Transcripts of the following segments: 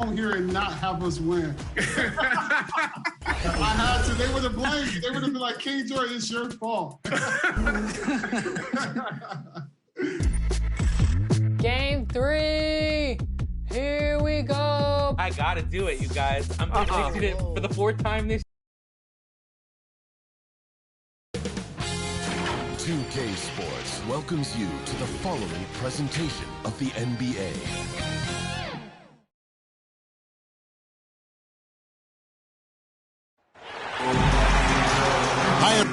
on here and not have us win. I had to. They would have blamed. They would have been like, King Joy, it's your fault. Game 3. Here we go. I gotta do it, you guys. I'm predicting it for the 4th time this 2K Sports welcomes you to the following presentation of the NBA. Hi,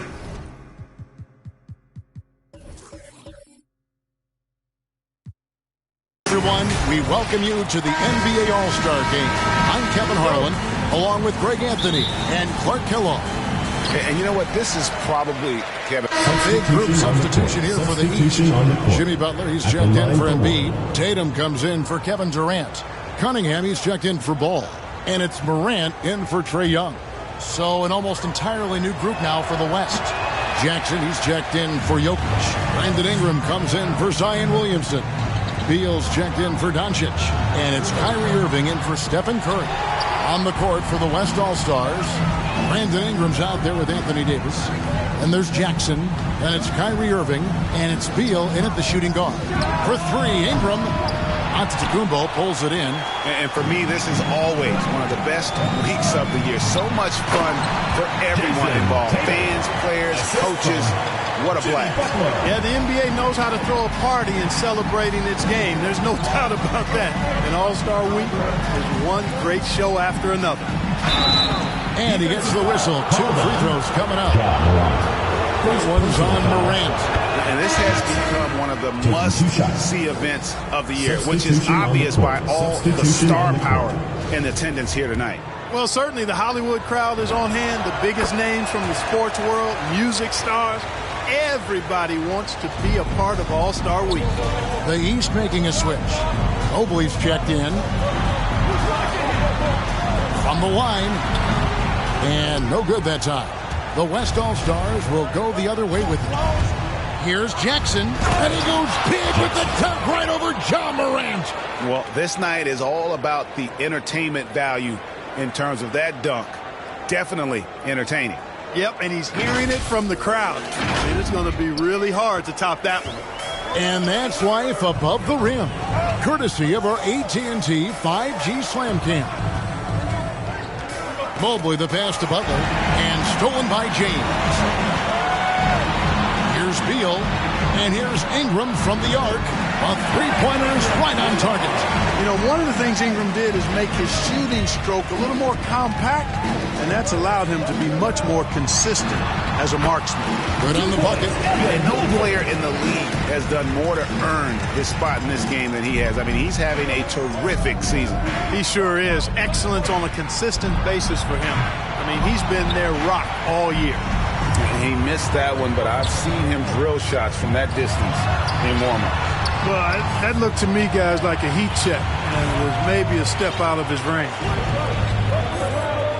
everyone. We welcome you to the NBA All-Star Game. I'm Kevin Harlan, along with Greg Anthony and Clark Kellogg. And you know what? This is probably, Kevin, A big group substitution here for the East. Jimmy Butler, he's checked in for Embiid. Tatum comes in for Kevin Durant. Cunningham, he's checked in for Ball. And it's Morant in for Trae Young. So an almost entirely new group now for the West. Jackson, he's checked in for Jokic. Brandon Ingram comes in for Zion Williamson. Beal's checked in for Doncic. And it's Kyrie Irving in for Stephen Curry. On the court for the West All-Stars, Brandon Ingram's out there with Anthony Davis. And there's Jackson, and it's Kyrie Irving, and it's Beal in at the shooting guard. For 3, Ingram. Antetokounmpo pulls it in. And for me, this is always one of the best weeks of the year. So much fun for everyone involved. Fans, players, coaches. What a blast. Yeah, the NBA knows how to throw a party in celebrating its game. There's no doubt about that. And All-Star Week is one great show after another. And he gets the whistle. 2 free throws coming up. This one's on Morant. And this has become one of the must-see events of the year, which is obvious by all the star power in attendance here tonight. Well, certainly the Hollywood crowd is on hand, the biggest names from the sports world, music stars. Everybody wants to be a part of All-Star Week. The East making a switch. Mobley's checked in. From the line. And no good that time. The West All-Stars will go the other way with it. Here's Jackson, and he goes big with the dunk right over John Morant. Well, this night is all about the entertainment value in terms of that dunk. Definitely entertaining. Yep, and he's hearing it from the crowd. I mean, it's going to be really hard to top that one. And that's Life Above the Rim, courtesy of our AT&T 5G Slam Cam. Mobley the pass to Butler, and stolen by James. Here's Beal, and here's Ingram from the arc. A three-pointer is right on target. You know, one of the things Ingram did is make his shooting stroke a little more compact, and that's allowed him to be much more consistent as a marksman. Good on the bucket. And no player in the league has done more to earn his spot in this game than he has. I mean, he's having a terrific season. He sure is. Excellence on a consistent basis for him. I mean, he's been their rock all year. He missed that one, but I've seen him drill shots from that distance in warm-up. Well, that looked to me, guys, like a heat check, and it was maybe a step out of his range.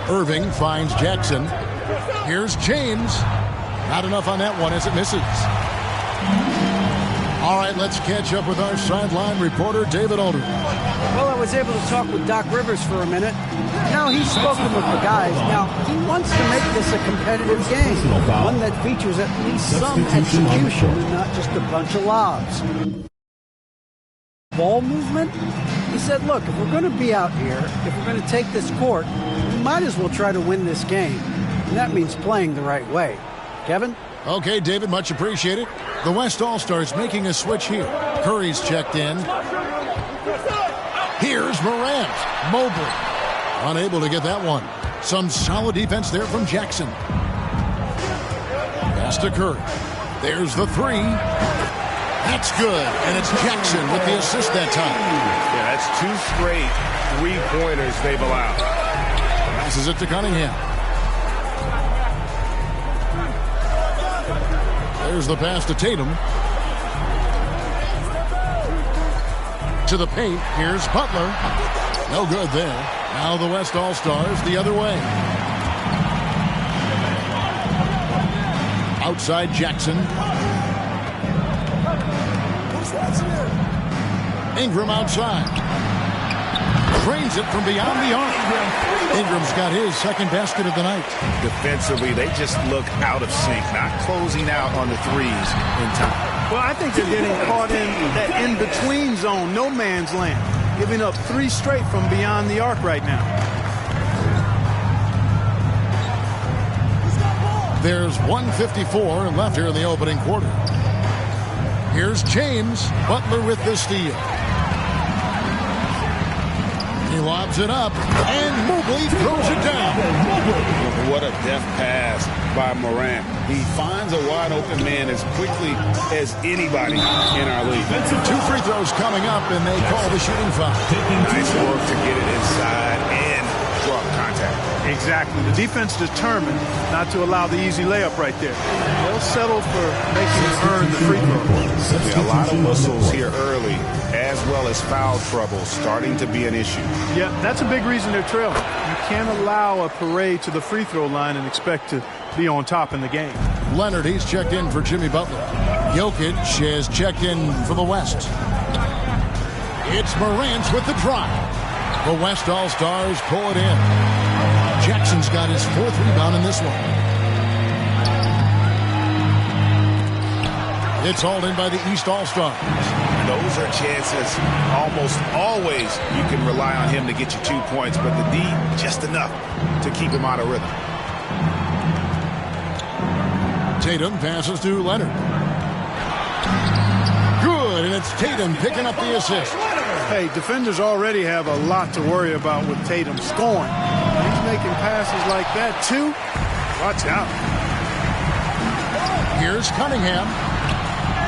Irving finds Jackson. Here's James. Not enough on that one as it misses. All right, let's catch up with our sideline reporter, David Aldridge. Well, I was able to talk with Doc Rivers for a minute. Now, he's spoken with the guys. Now, he wants to make this a competitive game, one that features at least some execution, not just a bunch of lobs. Ball movement? He said, look, if we're going to be out here, if we're going to take this court, we might as well try to win this game. And that means playing the right way. Kevin? Okay, David, much appreciated. The West All-Stars making a switch here. Curry's checked in. Here's Morant. Mobley. Unable to get that one. Some solid defense there from Jackson. Pass to Curry. There's the 3. That's good. And it's Jackson with the assist that time. Yeah, that's 2 straight three-pointers they've allowed. Passes it to Cunningham. There's the pass to Tatum. To the paint. Here's Butler. No good there. Now the West All-Stars the other way. Outside Jackson. Ingram outside. Drains it from beyond the arc. Ingram's got his second basket of the night. Defensively, they just look out of sync, not closing out on the threes in time. Well, I think they're getting caught in that in-between zone, no man's land, giving up 3 straight from beyond the arc right now. There's 1:54 left here in the opening quarter. Here's James. Butler with the steal. He lobs it up, and Mobley throws it down. What a deft pass by Morant. He finds a wide-open man as quickly as anybody in our league. 2 free throws coming up, and they call the shooting foul. Nice work to get it inside and draw contact. Exactly. The defense determined not to allow the easy layup right there. They'll settle for making him earn the free throw. Yeah, a lot of whistles here early, as well as foul trouble starting to be an issue. Yeah, that's a big reason they're trailing. You can't allow a parade to the free throw line and expect to be on top in the game. Leonard, he's checked in for Jimmy Butler. Jokic has checked in for the West. It's Morant with the drive. The West All-Stars pull it in. Jackson's got his 4th rebound in this one. It's hauled in by the East All-Stars. Those are chances almost always you can rely on him to get you 2 points, but the D just enough to keep him out of rhythm. Tatum passes to Leonard. Good, and it's Tatum picking up the assist. Hey, defenders already have a lot to worry about with Tatum scoring. He's making passes like that, too. Watch out. Here's Cunningham.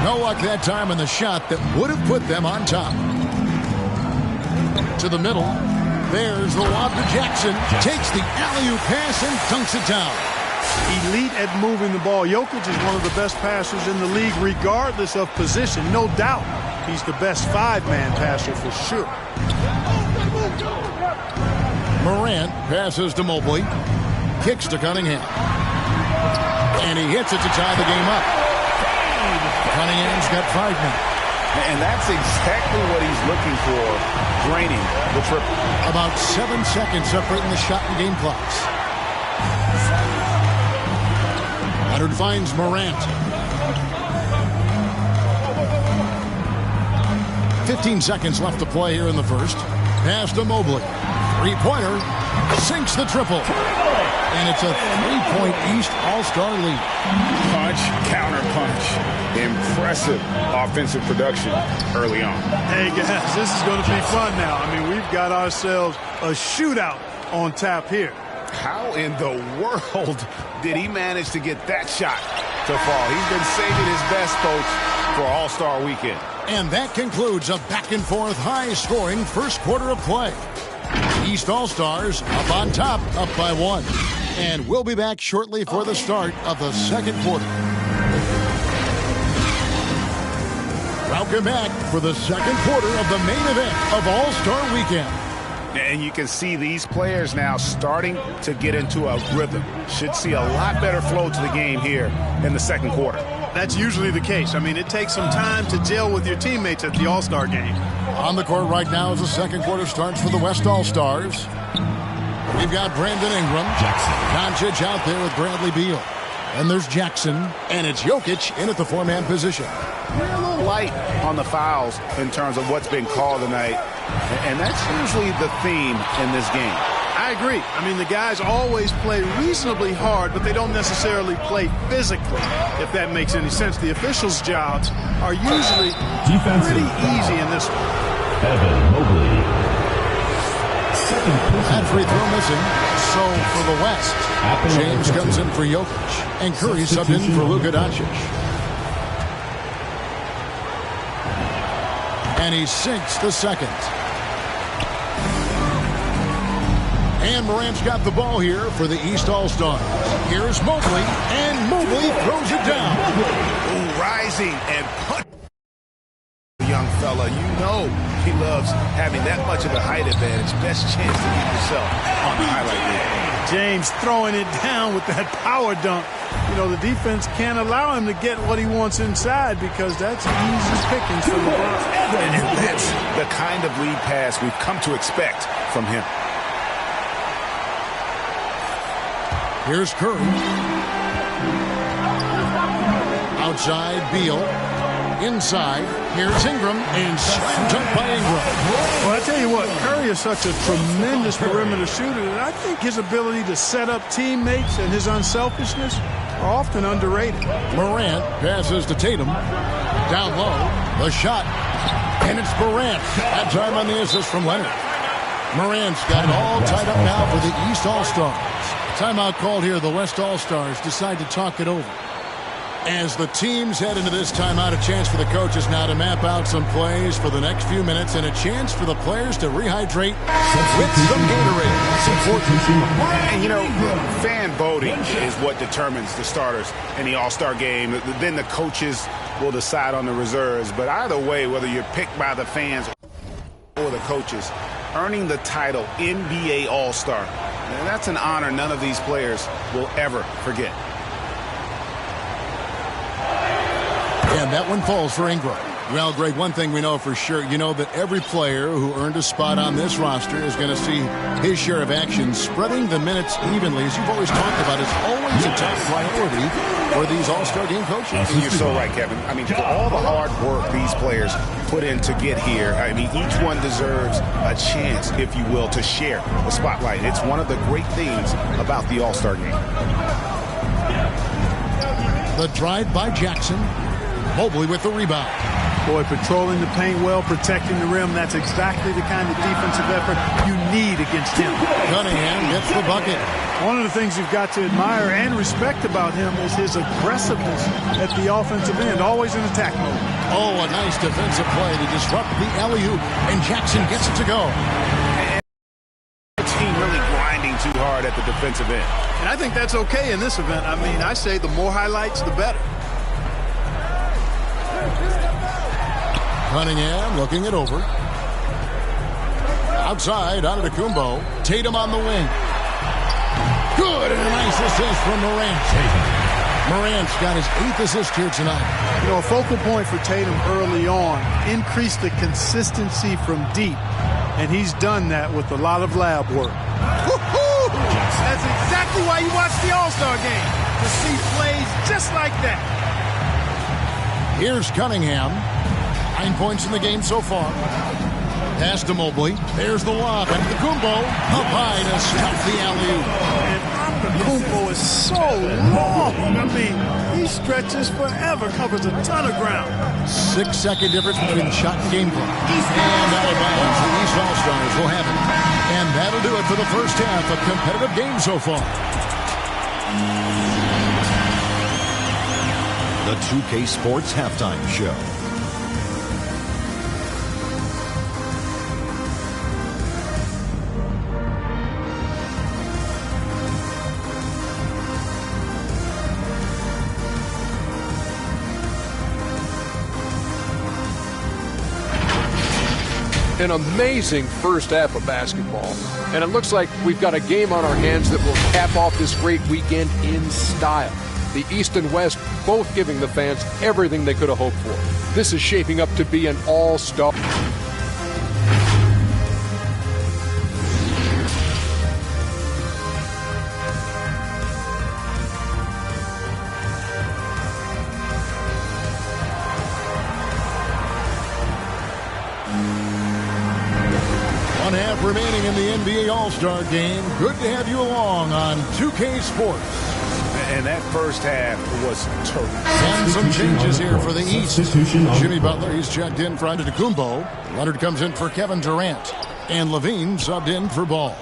No luck that time in the shot that would have put them on top. To the middle. There's the lob to Jackson. Takes the alley-oop pass and dunks it down. Elite at moving the ball. Jokic is one of the best passers in the league, regardless of position. No doubt he's the best 5-man passer for sure. Morant passes to Mobley. Kicks to Cunningham. And he hits it to tie the game up. Cunningham's got 5 now. And that's exactly what he's looking for, draining the triple. About 7 seconds separating the shot and game clocks. Leonard finds Morant. 15 seconds left to play here in the first. Pass to Mobley. 3-pointer. Sinks the triple. And it's a 3-point East All-Star lead. Punch, counter punch. Impressive offensive production early on. Hey, guys, this is going to be fun now. I mean, we've got ourselves a shootout on tap here. How in the world did he manage to get that shot to fall? He's been saving his best, folks, for All-Star Weekend. And that concludes a back-and-forth, high-scoring first quarter of play. East All-Stars up on top, up by 1. And we'll be back shortly for the start of the second quarter. Welcome back for the second quarter of the main event of All-Star Weekend. And you can see these players now starting to get into a rhythm. Should see a lot better flow to the game here in the second quarter. That's usually the case. I mean, it takes some time to gel with your teammates at the All-Star game. On the court right now as the second quarter starts for the West All-Stars. We've got Brandon Ingram. Doncic out there with Bradley Beal. And there's Jackson. And it's Jokic in at the 4-man position. We're a little light on the fouls in terms of what's been called tonight. And that's usually the theme in this game. I agree. I mean, the guys always play reasonably hard, but they don't necessarily play physically, if that makes any sense. The officials' jobs are usually pretty easy in this one. Evan Mobley. That free throw missing. So for the West, James comes in for Jokic, and Curry subbed in for Luka Doncic. And he sinks the second. And Morant's got the ball here for the East All-Stars. Here's Mobley, and Mobley throws it down. Ooh, rising and punch. Young fella, you know he loves having that much of a height advantage. Best chance to get yourself on the highlight reel. James throwing it down with that power dunk. You know, the defense can't allow him to get what he wants inside because that's easy pickings for LeBron. And that's the kind of lead pass we've come to expect from him. Here's Curry. Outside, Beal. Inside, here's Ingram, and slam dunk by Ingram. Well, I tell you what, Curry is such a tremendous perimeter shooter that I think his ability to set up teammates and his unselfishness are often underrated. Morant passes to Tatum. Down low, the shot, and it's Durant. That time on the assist from Leonard. Morant's got it all tied up now for the East All-Stars. Timeout called here. The West All-Stars decide to talk it over. As the teams head into this timeout, a chance for the coaches now to map out some plays for the next few minutes and a chance for the players to rehydrate with some Gatorade. And, you know, fan voting is what determines the starters in the All-Star game. Then the coaches will decide on the reserves. But either way, whether you're picked by the fans or the coaches, earning the title NBA All-Star, that's an honor none of these players will ever forget. And that one falls for Ingram. Well, Greg, one thing we know for sure, you know that every player who earned a spot on this roster is going to see his share of action. Spreading the minutes evenly, as you've always talked about, is always a top priority for these All-Star game coaches. And you're so right, Kevin. I mean, for all the hard work these players put in to get here, I mean, each one deserves a chance, if you will, to share the spotlight. It's one of the great things about the All-Star game. The drive by Jackson. Mobley with the rebound. Boy, patrolling the paint well, protecting the rim. That's exactly the kind of defensive effort you need against him. Cunningham gets the bucket. One of the things you've got to admire and respect about him is his aggressiveness at the offensive end, always in attack mode. Oh, a nice defensive play to disrupt the alley-oop, and Jackson gets it to go. And the team really grinding too hard at the defensive end. And I think that's okay in this event. I mean, I say the more highlights, the better. Cunningham looking it over. Outside, Antetokounmpo. Tatum on the wing. Good, and a nice assist from Morant. Morant's got his 8th assist here tonight. You know, a focal point for Tatum early on, increased the consistency from deep, and he's done that with a lot of lab work. That's exactly why you watch the All-Star game, to see plays just like that. Here's Cunningham. 9 points in the game so far. Pass to Mobley. There's the lob. And Antetokounmpo up high to stop the alley-oop. And Antetokounmpo is so long. I mean, he stretches forever, covers a ton of ground. 6-second difference between shot and game clock. And out of bounds, the East All-Stars will have it. And that'll do it for the first half. A competitive game so far. The 2K Sports Halftime Show. An amazing first half of basketball. And it looks like we've got a game on our hands that will cap off this great weekend in style. The East and West both giving the fans everything they could have hoped for. This is shaping up to be an all-star. Remaining in the NBA All-Star Game. Good to have you along on 2K Sports. And that first half was terrific. And some changes here for the East. Jimmy Butler, he's checked in for Antetokounmpo. Leonard comes in for Kevin Durant. And Levine subbed in for Ball.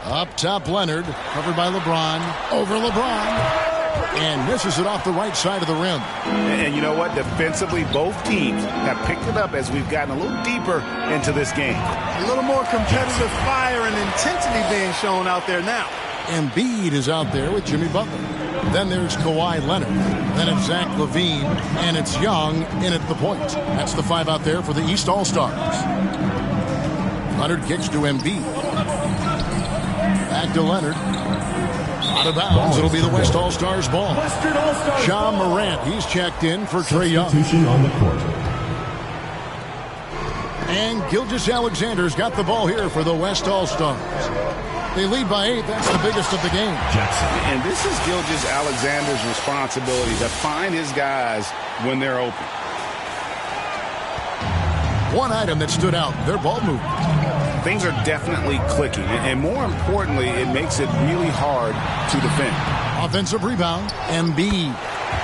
Up top, Leonard, covered by LeBron. Over LeBron. And misses it off the right side of the rim. And you know what? Defensively, both teams have picked it up as we've gotten a little deeper into this game. A little more competitive fire and intensity being shown out there now. Embiid is out there with Jimmy Butler. Then there's Kawhi Leonard. Then it's Zach LaVine. And it's Young in at the point. That's the 5 out there for the East All-Stars. Leonard kicks to Embiid. Back to Leonard. Out of bounds. It'll be the West All-Stars ball. Ja Morant, he's checked in for Trae Young. On the court. And Gilgeous-Alexander's got the ball here for the West All-Stars. They lead by 8. That's the biggest of the game. Jackson. And this is Gilgeous-Alexander's responsibility to find his guys when they're open. One item that stood out, their ball movement. Things are definitely clicking. And more importantly, it makes it really hard to defend. Offensive rebound, Embiid.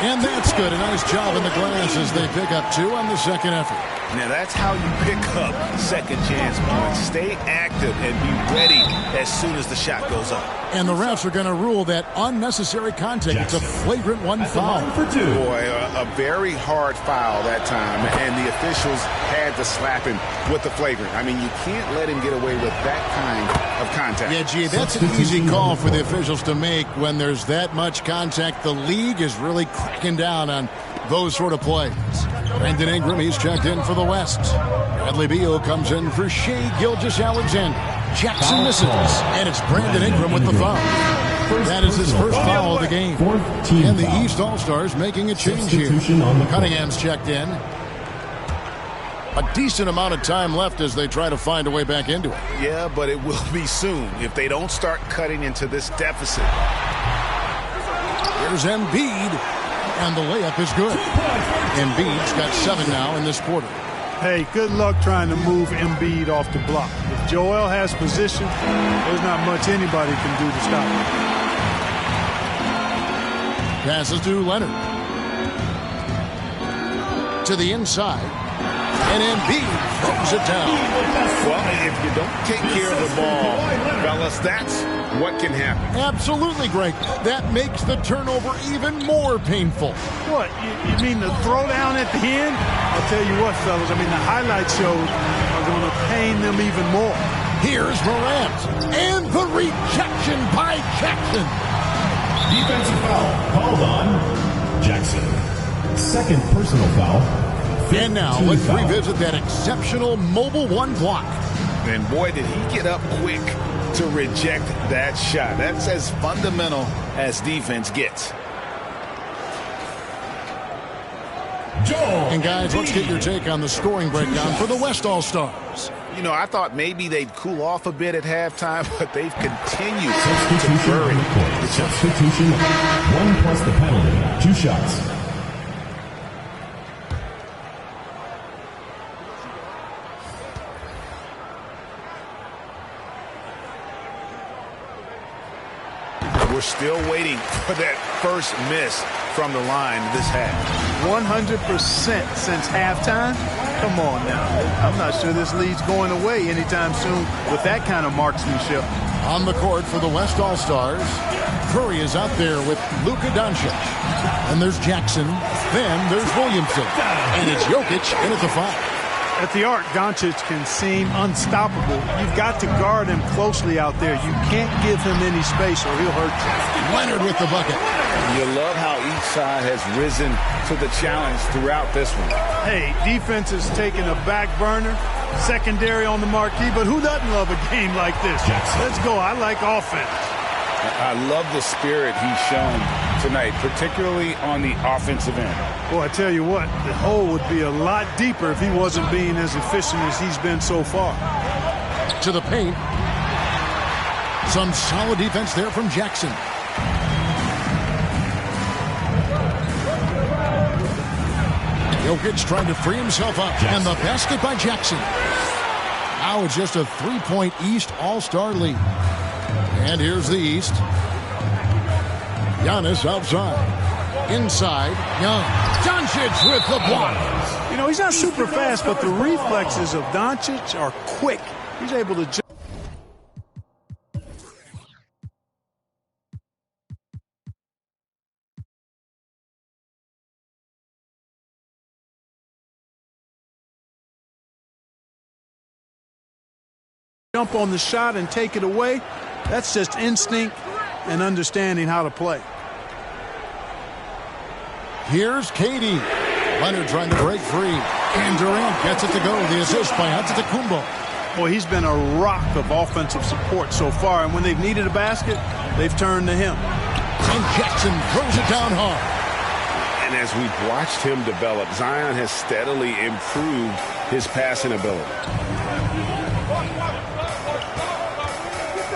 And that's good. A nice job in the glass as they pick up 2 on the second effort. Now that's how you pick up second chance points. Stay active and be ready as soon as the shot goes up. And the refs are going to rule that unnecessary contact. It's a flagrant 1 foul. Boy, a very hard foul that time, and the officials had to slap him with the flagrant. I mean, you can't let him get away with that kind of contact. Yeah, gee, that's an easy call for the officials to make when there's that much contact. The league is really cracking down on those sort of plays. Brandon Ingram, he's checked in for the West. Bradley Beal comes in for Shai Gilgeous-Alexander. Jackson misses, and it's Brandon Ingram with the foul. That is his first foul of the game. And the East All-Stars making a change here. Cunningham's checked in. A decent amount of time left as they try to find a way back into it. Yeah, but it will be soon if they don't start cutting into this deficit. Here's Embiid, and the layup is good. Embiid's got 7 now in this quarter. Hey, good luck trying to move Embiid off the block. If Joel has position, there's not much anybody can do to stop him. Passes to Leonard. To the inside. And Embiid throws it down. Well, if you don't take care of the ball, fellas, that's what can happen. Absolutely, Greg. That makes the turnover even more painful. What? You mean the throwdown at the end? I'll tell you what, fellas. I mean, the highlight shows are going to pain them even more. Here's Morant. And the rejection by Jackson. Defensive foul called on Jackson. Second personal foul. And now let's revisit that exceptional mobile 1 block. And boy, did he get up quick to reject that shot. That's as fundamental as defense gets. And guys, let's get your take on the scoring breakdown for the West All-Stars. You know, I thought maybe they'd cool off a bit at halftime, but they've continued to bury. Substitution. 1 plus the penalty. 2 shots. We're still waiting for that first miss from the line this half. 100% since halftime? Come on now. I'm not sure this lead's going away anytime soon with that kind of marksmanship. On the court for the West All-Stars, Curry is out there with Luka Doncic. And there's Jackson. Then there's Williamson. And it's Jokic in at the 5. At the arc, Doncic can seem unstoppable. You've got to guard him closely out there. You can't give him any space or he'll hurt you. Leonard with the bucket. You love how each side has risen to the challenge throughout this one. Hey, defense is taking a back burner, secondary on the marquee, but who doesn't love a game like this? Let's go. I like offense. I love the spirit he's shown tonight, particularly on the offensive end. Well, I tell you what, the hole would be a lot deeper if he wasn't being as efficient as he's been so far. To the paint. Some solid defense there from Jackson. Jokic trying to free himself up. Jackson. And the basket by Jackson. Now it's just a 3-point East All-Star lead. And here's the East. Giannis outside. Inside, Young. Doncic with the block. You know, he's not super fast, but the reflexes of Doncic are quick. He's able to jump on the shot and take it away. That's just instinct and understanding how to play. Here's Katie. Leonard trying to break free. And Durant gets it to go. The assist by Antetokounmpo. Boy, he's been a rock of offensive support so far, and when they've needed a basket, they've turned to him. And Jackson throws it down hard. And as we've watched him develop, Zion has steadily improved his passing ability.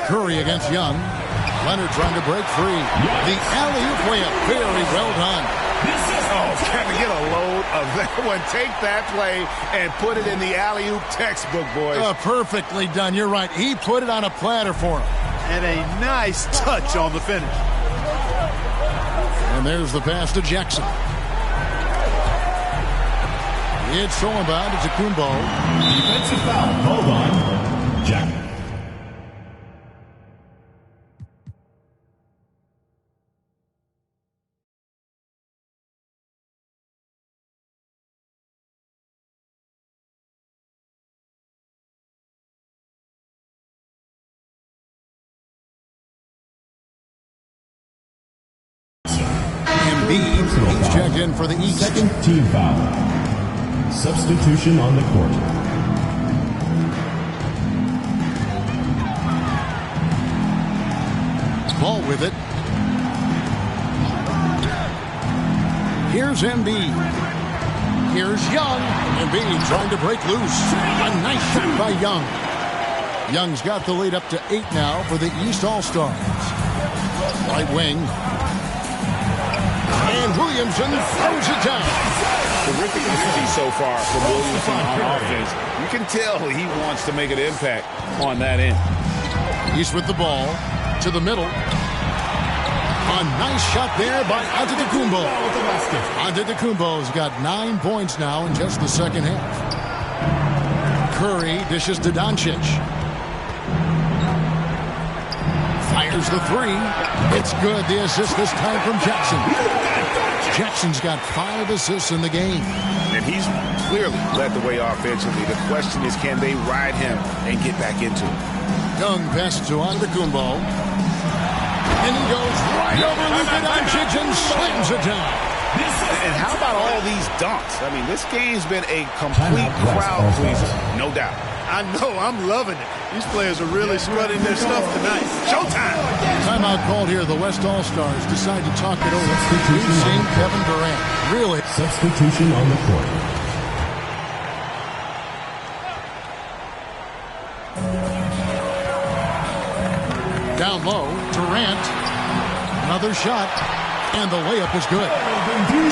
Curry against Young. Leonard trying to break free. The alley-oop layup, very well done. Oh, can we get a load of that one? Take that play and put it in the alley-oop textbook, boys. Perfectly done. You're right. He put it on a platter for him. And a nice touch on the finish. And there's the pass to Jackson. It's thrown by to Kumbo. Defensive foul called on Jackson. He's checked in for the East. Second team foul. Substitution on the court. Ball with it. Here's Embiid. Here's Young. Embiid trying to break loose. A nice shot by Young. Young's got the lead up to 8 now for the East All-Stars. Right wing. And Williamson throws it down. Terrific energy so far from Williamson on offense. You can tell he wants to make an impact on that end. He's with the ball to the middle. A nice shot there by Antetokounmpo. Antetokounmpo's got 9 points now in just the second half. Curry dishes to Doncic. Fires the three. It's good. The assist this time from Jackson. Jackson's got 5 assists in the game. And he's clearly led the way offensively. The question is, can they ride him and get back into it? Young passes to Antetokounmpo. And he goes right over Luka Doncic and slams it down. And how about all these dunks? I mean, this game's been a complete crowd pleaser, no doubt. I know, I'm loving it. These players are really strutting their stuff tonight. Showtime! Timeout called here. The West All-Stars decide to talk it over. We've seen Kevin Durant. Really? Substitution on the court. Down low, Durant. Another shot. And the layup is good.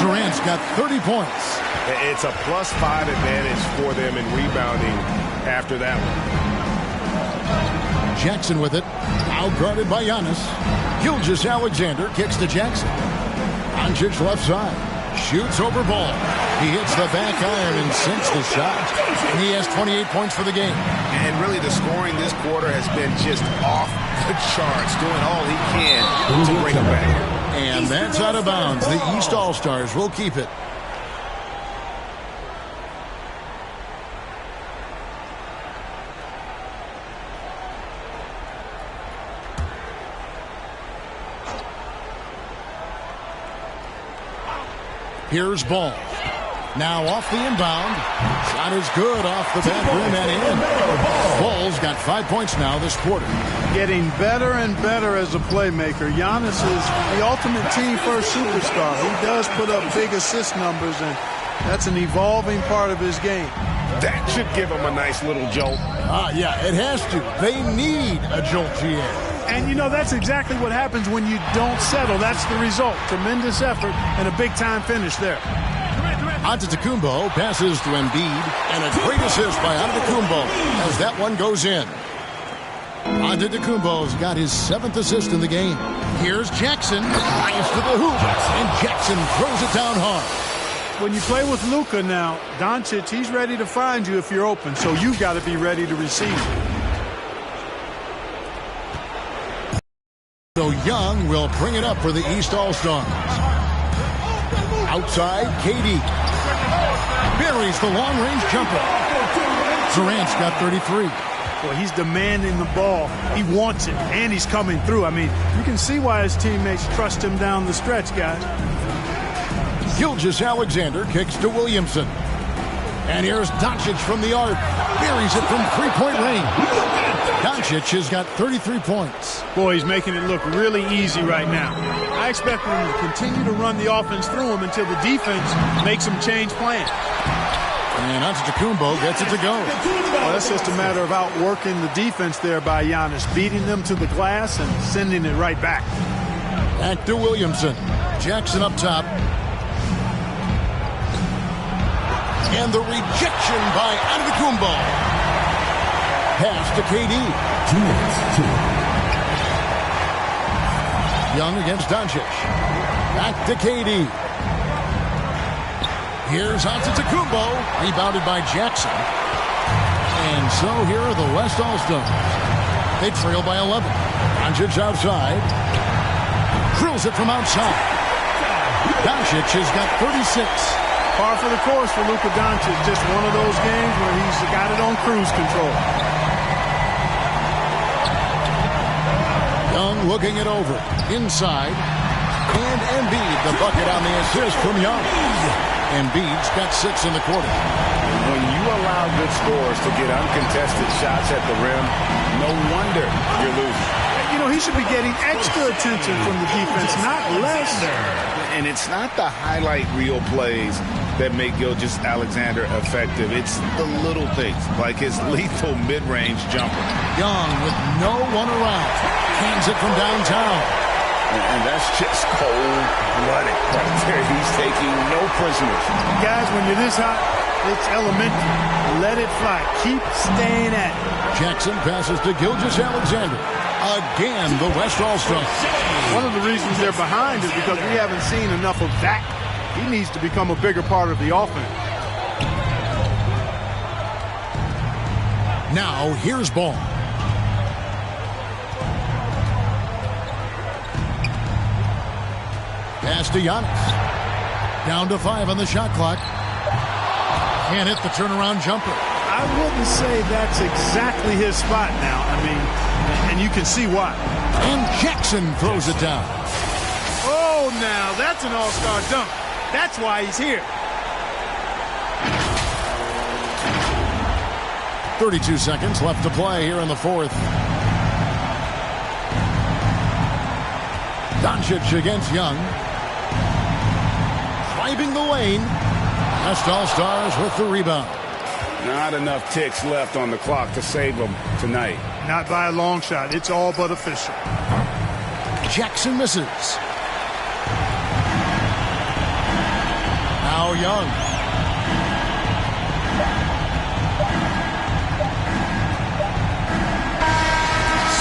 Durant's got 30 points. It's a +5 advantage for them in rebounding after that one. Jackson with it. Outguarded by Giannis. Gilgeous-Alexander kicks to Jackson. Doncic left side. Shoots over ball. He hits the back iron and sinks the shot. And he has 28 points for the game. And really the scoring this quarter has been just off the charts. Doing all he can to bring it back. And that's out of bounds. The East All-Stars will keep it. Here's Ball. Now off the inbound. Shot is good off the back rim and in. Ball's got 5 points now this quarter. Getting better and better as a playmaker. Giannis is the ultimate team-first superstar. He does put up big assist numbers, and that's an evolving part of his game. That should give him a nice little jolt. Yeah, it has to. They need a jolt, GA. And, you know, that's exactly what happens when you don't settle. That's the result. Tremendous effort and a big-time finish there. Antetokounmpo passes to Embiid, and a great assist by Antetokounmpo as that one goes in. Antetokounmpo's got his 7th assist in the game. Here's Jackson. Drives to the hoop, and Jackson throws it down hard. When you play with Luka now, Doncic, he's ready to find you if you're open, so you've got to be ready to receive. So Young will bring it up for the East All-Stars. Outside, KD. Buries the long-range jumper. Durant's got 33. Well, he's demanding the ball. He wants it, and he's coming through. I mean, you can see why his teammates trust him down the stretch, guys. Gilgeous-Alexander kicks to Williamson. And here's Doncic from the arc. Buries it from three-point range. Doncic has got 33 points. Boy, he's making it look really easy right now. I expect him to continue to run the offense through him until the defense makes him change plans. And Antetokounmpo gets it to go. Well, that's just a matter of outworking the defense there by Giannis, beating them to the glass and sending it right back. Back to Williamson. Jackson up top. And the rejection by Antetokounmpo. Pass to KD. 2 minutes, 2. Young against Doncic. Back to KD. Here's Antetokounmpo. Rebounded by Jackson. And so here are the West All-Stars. They trail by 11. Doncic outside. Drills it from outside. Doncic has got 36. Par for the course for Luka Doncic. Just one of those games where he's got it on cruise control. Young looking it over. Inside. And Embiid, the bucket on the assist from Young. Embiid's got 6 in the quarter. When you allow good scorers to get uncontested shots at the rim, no wonder you're losing. You know, he should be getting extra attention from the defense, not less. And it's not the highlight reel plays that make Gilgeous-Alexander effective. It's the little things, like his lethal mid-range jumper. Young with no one around. Hands it from downtown. And that's just cold-blooded right there. He's taking no prisoners. Guys, when you're this hot, it's elementary. Let it fly. Keep staying at it. Jackson passes to Gilgeous-Alexander. Again, the West All-Stars. One of the reasons they're behind is because we haven't seen enough of that. He needs to become a bigger part of the offense. Now, here's Ball. Pass to Giannis. Down to 5 on the shot clock. Can't hit the turnaround jumper. I wouldn't say that's exactly his spot now. I mean, and you can see why. And Jackson throws it down. Oh, now that's an all-star dunk. That's why he's here. 32 seconds left to play here in the fourth. Doncic against Young. Driving the lane. West All-Stars with the rebound. Not enough ticks left on the clock to save them tonight. Not by a long shot. It's all but official. Jackson misses. Now Young.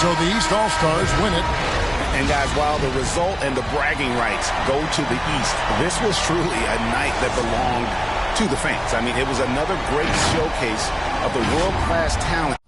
So the East All-Stars win it. And guys, while the result and the bragging rights go to the East, this was truly a night that belonged to the fans. I mean, it was another great showcase of the world-class talent.